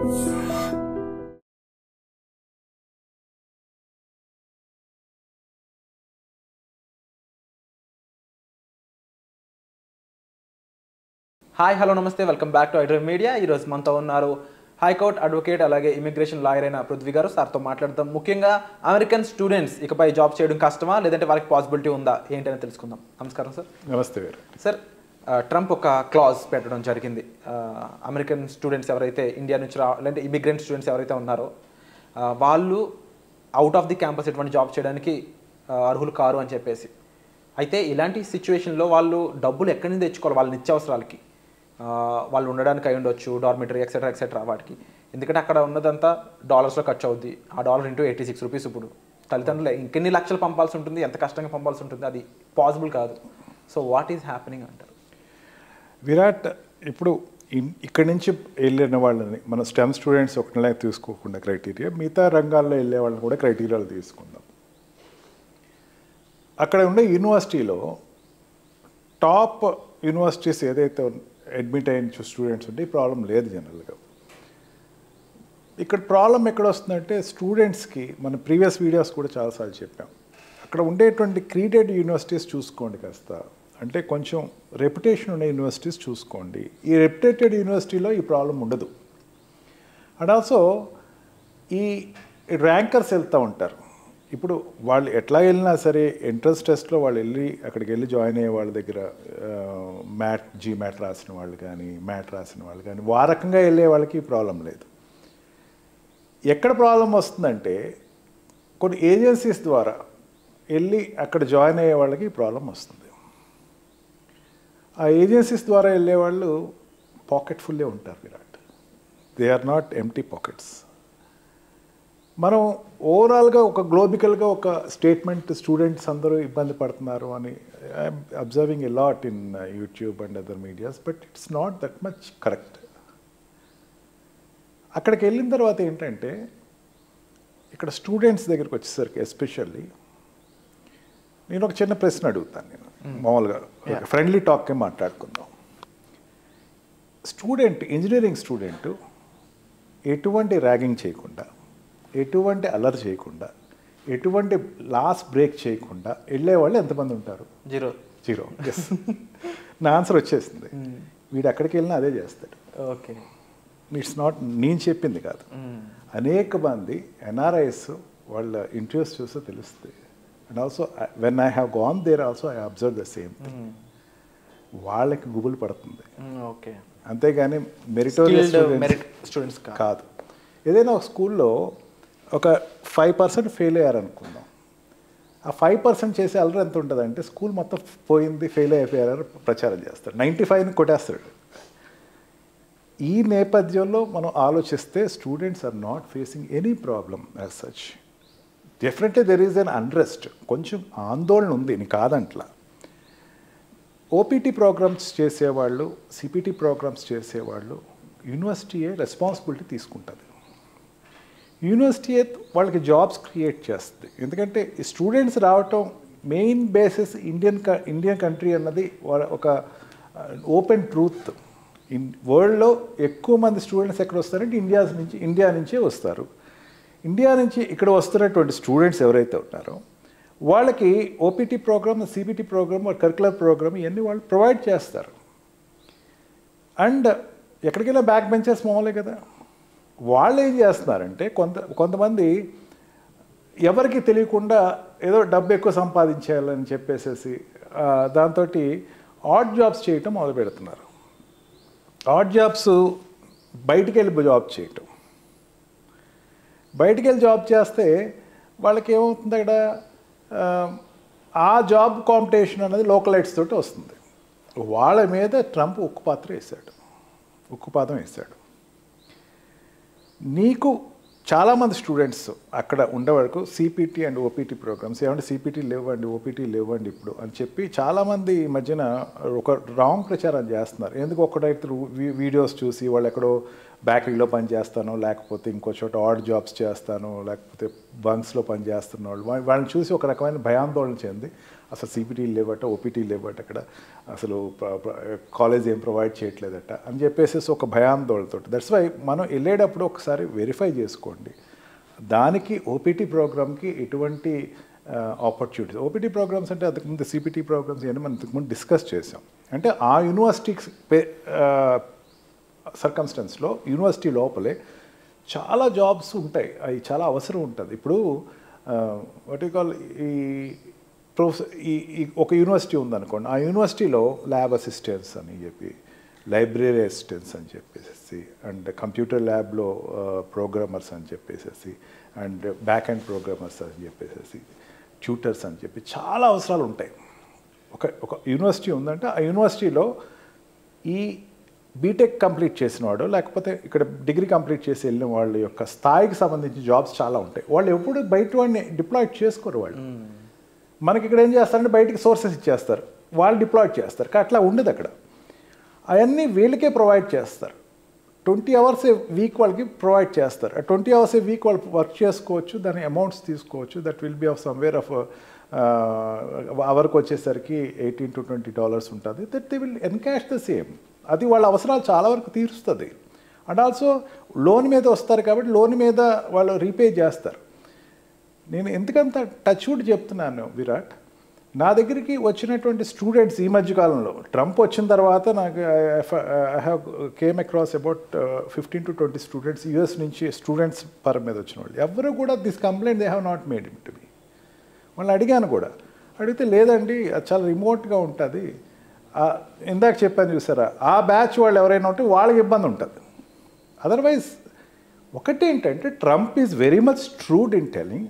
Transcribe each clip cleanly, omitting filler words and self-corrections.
Hi hello నమస్తే welcome back to iDream media. ఈరోజు మనతో ఉన్నారు హైకోర్టు అడ్వకేట్ అలాగే ఇమిగ్రేషన్ లాయర్ అయిన పృథ్వీ గారు. సార్తో మాట్లాడదాం. ముఖ్యంగా అమెరికన్ స్టూడెంట్స్ ఇకపై జాబ్ చేయడం కష్టమా లేదంటే వాళ్ళకి పాసిబిలిటీ ఉందా ఏంటని తెలుసుకుందాం. నమస్కారం సార్. నమస్తే గారు. సార్, ట్రంప్ ఒక క్లాజ్ పెట్టడం జరిగింది. అమెరికన్ స్టూడెంట్స్ ఎవరైతే ఇండియా నుంచి లేదంటే ఇమిగ్రెంట్ స్టూడెంట్స్ ఎవరైతే ఉన్నారో వాళ్ళు అవుట్ ఆఫ్ ది క్యాంపస్ ఎటువంటి జాబ్ చేయడానికి అర్హులు కారు అని చెప్పేసి. అయితే ఇలాంటి సిచ్యువేషన్లో వాళ్ళు డబ్బులు ఎక్కడి నుంచి తెచ్చుకోవాలి వాళ్ళ నిత్యావసరాలకి? వాళ్ళు ఉండడానికి అయి ఉండొచ్చు, డార్మిటరీ ఎక్సెట్రా ఎక్సెట్రా వాటికి. ఎందుకంటే అక్కడ ఉన్నదంతా డాలర్స్లో ఖర్చు అవుద్ది. ఆ డాలర్ ఇంటూ 86 రూపీస్. ఇప్పుడు తల్లిదండ్రులు ఇంకెన్ని లక్షలు పంపాల్సి ఉంటుంది, ఎంత కష్టంగా పంపాల్సి ఉంటుంది, అది పాసిబుల్ కాదు. సో వాట్ ఈజ్ హ్యాపెనింగ్ అంటారు? విరాట్, ఇప్పుడు ఇక్కడి నుంచి వెళ్ళిన వాళ్ళని మన స్టెమ్ స్టూడెంట్స్ ఒకటిలా తీసుకోకుండా క్రైటీరియా, మిగతా రంగాల్లో వెళ్ళే వాళ్ళని కూడా క్రైటీరియాలు తీసుకుందాం. అక్కడ ఉండే యూనివర్సిటీలో టాప్ యూనివర్సిటీస్ ఏదైతే అడ్మిట్ అయిన స్టూడెంట్స్ ఉంటే ఈ ప్రాబ్లం లేదు జనరల్గా. ఇక్కడ ప్రాబ్లం ఎక్కడ వస్తుందంటే స్టూడెంట్స్కి మన ప్రీవియస్ వీడియోస్ కూడా చాలాసార్లు చెప్పాం, అక్కడ ఉండేటువంటి క్రీడెడ్ యూనివర్సిటీస్ చూసుకోండి కాస్త, అంటే కొంచెం రెప్యుటేషన్ ఉన్న యూనివర్సిటీస్ చూసుకోండి. ఈ రెప్యుటేటెడ్ యూనివర్సిటీలో ఈ ప్రాబ్లం ఉండదు. అండ్ ఆల్సో ఈ ర్యాంకర్స్ వెళ్తూ ఉంటారు. ఇప్పుడు వాళ్ళు ఎట్లా వెళ్ళినా సరే ఎంట్రన్స్ టెస్ట్లో వాళ్ళు అక్కడికి వెళ్ళి జాయిన్ అయ్యే వాళ్ళ దగ్గర జీమ్యాట్ రాసిన వాళ్ళు కానీ మ్యాట్ రాసిన వాళ్ళు కానీ రకంగా వెళ్ళే వాళ్ళకి ప్రాబ్లం లేదు. ఎక్కడ ప్రాబ్లం వస్తుందంటే కొన్ని ఏజెన్సీస్ ద్వారా వెళ్ళి అక్కడ జాయిన్ అయ్యే వాళ్ళకి ప్రాబ్లం వస్తుంది. ఆ ఏజెన్సీస్ ద్వారా వెళ్ళే వాళ్ళు పాకెట్ ఫుల్లే ఉంటారు Virat. They are not empty pockets. మనం ఓవరాల్గా ఒక గ్లోబికల్గా ఒక స్టేట్మెంట్ స్టూడెంట్స్ అందరూ ఇబ్బంది పడుతున్నారు అని I'm observing a lot in YouTube and other medias, but it's not that much correct. అక్కడికి వెళ్ళిన తర్వాత ఏంటంటే ఇక్కడ స్టూడెంట్స్ దగ్గరికి వచ్చేసరికి ఎస్పెషల్లీ నేను ఒక చిన్న ప్రశ్న అడుగుతాను. నేను మామూలుగా ఫ్రెండ్లీ టాక్కే మాట్లాడుకుందాం. ఇంజనీరింగ్ స్టూడెంట్ ఎటువంటి ర్యాగింగ్ చేయకుండా, ఎటువంటి అలర్ చేయకుండా, ఎటువంటి లాస్ట్ బ్రేక్ చేయకుండా వెళ్ళేవాళ్ళు ఎంతమంది ఉంటారు? జీరో. ఎస్, నా ఆన్సర్ వచ్చేసింది. వీడు అక్కడికి వెళ్ళినా అదే చేస్తాడు. ఓకే, ఇట్స్ నాట్ నేను చెప్పింది కాదు. అనేక మంది ఎన్ఆర్ఐస్ వాళ్ళ ఇంటర్వ్యూస్ చూస్తే తెలుస్తుంది. And also when I have gone there also I observe the same thing. వాళ్ళకి గుబులు పడుతుంది. ఓకే, అంతేగాని మెరిటోరియస్ స్టూడెంట్స్ కాదు. ఏదైనా ఒక స్కూల్లో ఒక 5% ఫెయిల్ అయ్యారనుకుందాం. ఆ 5% చేసే అల్లరి ఎంత ఉంటుందంటే స్కూల్ మొత్తం పోయింది, ఫెయిల్ అయిపోయారని ప్రచారం చేస్తాడు. 95ని కొట్టేస్తాడు. ఈ నేపథ్యంలో మనం ఆలోచిస్తే students are not facing any problem as such. Definitely there is an unrest, కొంచెం ఆందోళన ఉంది, నీ కాదంట్లా. ఓపీటీ ప్రోగ్రామ్స్ చేసేవాళ్ళు, సిపిటీ ప్రోగ్రామ్స్ చేసేవాళ్ళు యూనివర్సిటీయే రెస్పాన్సిబిలిటీ తీసుకుంటుంది. యూనివర్సిటీ వాళ్ళకి జాబ్స్ క్రియేట్ చేస్తుంది. ఎందుకంటే ఈ స్టూడెంట్స్ రావటం మెయిన్ బేసిస్ ఇండియన్ కంట్రీ అన్నది ఒక ఓపెన్ ట్రూత్. వరల్డ్లో ఎక్కువ మంది స్టూడెంట్స్ ఎక్కడ వస్తారంటే ఇండియా నుంచే వస్తారు. ఇండియా నుంచి ఇక్కడ వస్తున్నటువంటి స్టూడెంట్స్ ఎవరైతే ఉన్నారో వాళ్ళకి OPT program, CBT program, curricular program ఇవన్నీ వాళ్ళు ప్రొవైడ్ చేస్తారు. అండ్ ఎక్కడికైనా బ్యాక్ బెంచర్స్ మామూలే కదా. వాళ్ళు ఏం చేస్తున్నారంటే కొంతమంది ఎవరికి తెలియకుండా ఏదో డబ్బు ఎక్కువ సంపాదించేయాలని చెప్పేసి దాంతో ఆడ్ జాబ్స్ చేయటం మొదలు పెడుతున్నారు. ఆడ్ జాబ్స్ బయటికి వెళ్ళి జాబ్ చేయటం. బయటికి వెళ్ళి జాబ్ చేస్తే వాళ్ళకి ఏమవుతుంది, అక్కడ ఆ జాబ్ కాంపిటీషన్ అనేది లోకలైట్స్ తోటి వస్తుంది. వాళ్ళ మీద ట్రంప్ ఉక్కుపాదం వేశాడు. నీకు చాలామంది స్టూడెంట్స్ అక్కడ ఉండే వరకు సిపిటీ అండ్ ఓపీటీ ప్రోగ్రామ్స్, ఏమంటే సిపిటీ లేవండి, ఓపీటీ లేవండి ఇప్పుడు అని చెప్పి చాలామంది ఈ మధ్యన ఒక రాంగ్ ప్రచారం చేస్తున్నారు. ఎందుకు ఒకటైతే వీడియోస్ చూసి వాళ్ళు ఎక్కడో బేకరీలో పని చేస్తాను, లేకపోతే ఇంకో చోట ఆడ్ జాబ్స్ చేస్తాను, లేకపోతే బంక్స్లో పని చేస్తున్న వాళ్ళని చూసి ఒక రకమైన భయాందోళన చెంది అసలు సిపిటీలు లేవట, ఓపీటీలు లేవట, అక్కడ అసలు కాలేజ్ ఏం ప్రొవైడ్ చేయట్లేదట అని చెప్పేసి ఒక భయాందోళనతో. దట్స్ వై మనం వెళ్ళేటప్పుడు ఒకసారి వెరిఫై చేసుకోండి దానికి ఓపీటీ ప్రోగ్రామ్కి ఎటువంటి ఆపర్చునిటీస్. ఓపీటీ ప్రోగ్రామ్స్ అంటే అంతకుముందు సిపిటీ ప్రోగ్రామ్స్ ఇవన్నీ మనం అంతకుముందు డిస్కస్ చేసాం. అంటే ఆ యూనివర్సిటీకి సర్కమ్స్టెన్స్లో యూనివర్సిటీ లోపలే చాలా జాబ్స్ ఉంటాయి, అవి చాలా అవసరం ఉంటుంది. ఇప్పుడు వాట్ యు కాల్ ఈ ఒక యూనివర్సిటీ ఉందనుకోండి, ఆ యూనివర్సిటీలో ల్యాబ్ అసిస్టెంట్స్ అని చెప్పి, లైబ్రరీ అసిస్టెంట్స్ అని చెప్పేసి, అండ్ కంప్యూటర్ ల్యాబ్లో ప్రోగ్రామర్స్ అని చెప్పేసి, అండ్ బ్యాక్ అండ్ ప్రోగ్రామర్స్ అని చెప్పేసి, ట్యూటర్స్ అని చెప్పి చాలా అవసరాలు ఉంటాయి. ఒక యూనివర్సిటీ ఉందంటే ఆ యూనివర్సిటీలో ఈ బీటెక్ కంప్లీట్ చేసిన వాడు, లేకపోతే ఇక్కడ డిగ్రీ కంప్లీట్ చేసి వెళ్ళిన వాళ్ళ యొక్క స్థాయికి సంబంధించిన జాబ్స్ చాలా ఉంటాయి. వాళ్ళు ఎప్పుడు బయట వాడిని డిప్లాయిడ్ చేసుకోరు. వాళ్ళు మనకి ఇక్కడ ఏం చేస్తారంటే బయటికి సోర్సెస్ ఇచ్చేస్తారు, వాళ్ళు డిప్లాయిడ్ చేస్తారు. అట్లా ఉండదు అక్కడ. అవన్నీ వీళ్ళకే ప్రొవైడ్ చేస్తారు. 20 hours ఏ వీక్ వాళ్ళకి ప్రొవైడ్ చేస్తారు. ఆ 20 hours ఏ వీక్ వాళ్ళు వర్క్ చేసుకోవచ్చు, దాని అమౌంట్స్ తీసుకోవచ్చు. That will be of somewhere of అవర్కి వచ్చేసరికి $18 to $20 ఉంటుంది. That they will encash the same. అది వాళ్ళ అవసరాలు చాలా వరకు తీరుస్తుంది. అండ్ ఆల్సో లోన్ మీద వస్తారు కాబట్టి లోన్ మీద వాళ్ళు రీపే చేస్తారు. నేను ఎందుకంత టచ్వుడ్ చెప్తున్నాను విరాట్, నా దగ్గరికి వచ్చినటువంటి స్టూడెంట్స్ ఈ మధ్యకాలంలో ట్రంప్ వచ్చిన తర్వాత నాకు I have came across about 15 to 20 students US నుంచి స్టూడెంట్స్ పర్ మీద వచ్చిన వాళ్ళు. ఎవరు కూడా this complaint they have not made it to me. వాళ్ళని అడిగాను కూడా, అడిగితే లేదండి అది చాలా రిమోట్గా ఉంటుంది. ఇందాక చెప్పాను చూసారా, ఆ బ్యాచ్ వాళ్ళు ఎవరైనా ఉంటే వాళ్ళకి ఇబ్బంది ఉంటుంది. అదర్వైజ్ ఒకటేంటంటే Trump is very much true in telling,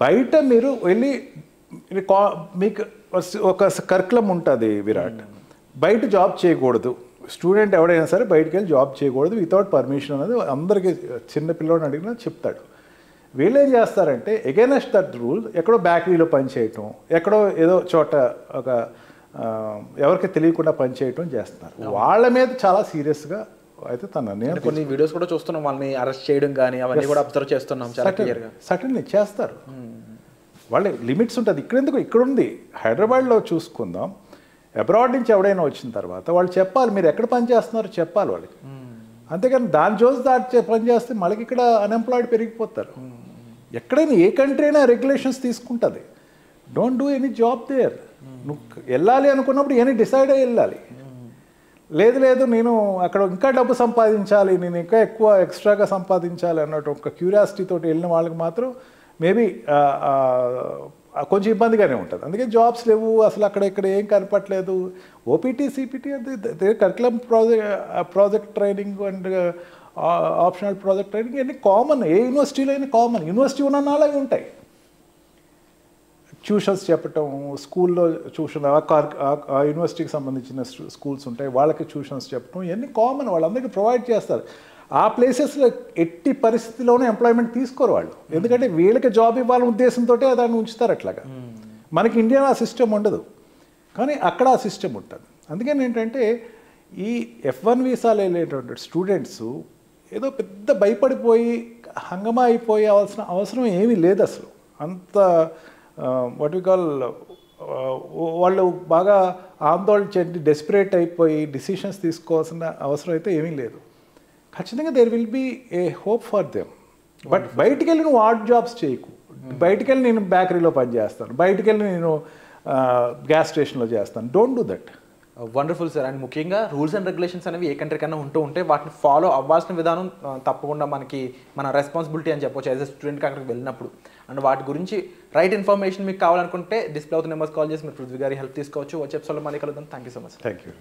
బయట మీరు వెళ్ళి మీకు ఒక కరికులం ఉంటుంది విరాట్, బయట జాబ్ చేయకూడదు. స్టూడెంట్ ఎవడైనా సరే బయటకు వెళ్ళి జాబ్ చేయకూడదు వితౌట్ పర్మిషన్ అనేది అందరికీ చిన్న పిల్లోని అడిగినా చెప్తాడు. వీళ్ళు ఏం చేస్తారంటే ఎగైనెస్ట్ దట్ రూల్ ఎక్కడో బేకరీలో పనిచేయటం, ఎక్కడో ఏదో చోట ఒక ఎవరికి తెలియకుండా పనిచేయటం చేస్తున్నారు. వాళ్ళ మీద చాలా సీరియస్గా అయితే తన కొన్ని వీడియోస్ కూడా చూస్తున్నాం, వాళ్ళని అరెస్ట్ చేయడం కానీ అవన్నీ కూడా అబ్జర్వ్ చేస్తున్నాం. సటన్లీ చేస్తారు. వాళ్ళ లిమిట్స్ ఉంటుంది. ఇక్కడెందుకు ఇక్కడ ఉంది, హైదరాబాద్లో చూసుకుందాం. అబ్రాడ్ నుంచి ఎవడైనా వచ్చిన తర్వాత వాళ్ళు చెప్పాలి మీరు ఎక్కడ పని చేస్తున్నారో చెప్పాలి వాళ్ళకి. అంతేకాని దాని జోస్ దాటి పని చేస్తే మళ్ళీ ఇక్కడ అన్ఎంప్లాయిడ్ పెరిగిపోతారు. ఎక్కడైనా ఏ కంట్రీ అయినా రెగ్యులేషన్స్ తీసుకుంటుంది. Don't do any job there. నువ్వు వెళ్ళాలి అనుకున్నప్పుడు ఏమైనా డిసైడ్ అయ్యి వెళ్ళాలి. లేదు నేను అక్కడ ఇంకా డబ్బు సంపాదించాలి, నేను ఇంకా ఎక్కువ ఎక్స్ట్రాగా సంపాదించాలి అన్నట్టు ఒక క్యూరియాసిటీతో వెళ్ళిన వాళ్ళకి మాత్రం మేబీ కొంచెం ఇబ్బందిగానే ఉంటుంది. అందుకే జాబ్స్ లేవు, అసలు అక్కడ ఇక్కడ ఏం కనపట్లేదు. ఓపీటీ సిపిటీ అంటే curriculum project training and optional project training అన్నీ కామన్, ఏ యూనివర్సిటీలో అయినా కామన్. యూనివర్సిటీ ఉన్న అలాగే ఉంటాయి. ట్యూషన్స్ చెప్పటం, స్కూల్లో ట్యూషన్, ఆ యూనివర్సిటీకి సంబంధించిన స్కూల్స్ ఉంటాయి, వాళ్ళకి ట్యూషన్స్ చెప్పటం, ఇవన్నీ కామన్, వాళ్ళందరికీ ప్రొవైడ్ చేస్తారు. ఆ ప్లేసెస్లో ఎట్టి పరిస్థితిలోనే ఎంప్లాయ్మెంట్ తీసుకోరు వాళ్ళు. ఎందుకంటే వీళ్ళకి జాబ్ ఇవ్వాలనే ఉద్దేశంతో దాన్ని ఉంచుతారు అట్లాగా. మనకి ఇండియాలో ఆ సిస్టమ్ ఉండదు, కానీ అక్కడ ఆ సిస్టమ్ ఉంటుంది. అందుకని ఏంటంటే ఈ F1 వీసాలు వెళ్ళేటువంటి స్టూడెంట్స్ ఏదో పెద్ద భయపడిపోయి హంగమా అయిపోయి అవసరం ఏమీ లేదు అసలు. అంత వాట్ వి కాల్ వాళ్ళు బాగా ఆందోళన చెంది డెస్పరేట్ అయిపోయి డిసిషన్స్ తీసుకోవాల్సిన అవసరం అయితే ఏమీ లేదు. ఖచ్చితంగా there will be a hope for them. But బయటికి వెళ్ళి నువ్వు ఆర్ట్ జాబ్స్ చేయకు. బయటికి వెళ్ళి నేను బేకరీలో పని చేస్తాను, బయటికి వెళ్ళి నేను గ్యాస్ స్టేషన్లో చేస్తాను. Don't do that. Wonderful sir. And ముఖ్యంగా రూల్స్ అండ్ రెగ్యులేషన్స్ అనేవి ఏ కంట్రీ కన్నా ఉంటే వాటిని ఫాలో అవ్వాల్సిన విధానం తప్పకుండా మన రెస్పాన్సిబిలిటీ అని చెప్పొచ్చు యాజ్ ఎ స్టూడెంట్కి అక్కడికి వెళ్ళినప్పుడు. అండ్ వాటి గురించి రైట్ ఇన్ఫర్మేషన్ మీకు కావాలనుకుంటే డిస్ప్లే అవుతున్న నెంబర్స్ కాల్ చేసి మీరు పృథ్వీ గారి హెల్ప్ తీసుకోవచ్చు. వచ్చే ఎపిసోడ్లో మళ్ళీ కలుద్దాం. Thank you so much. Thank you.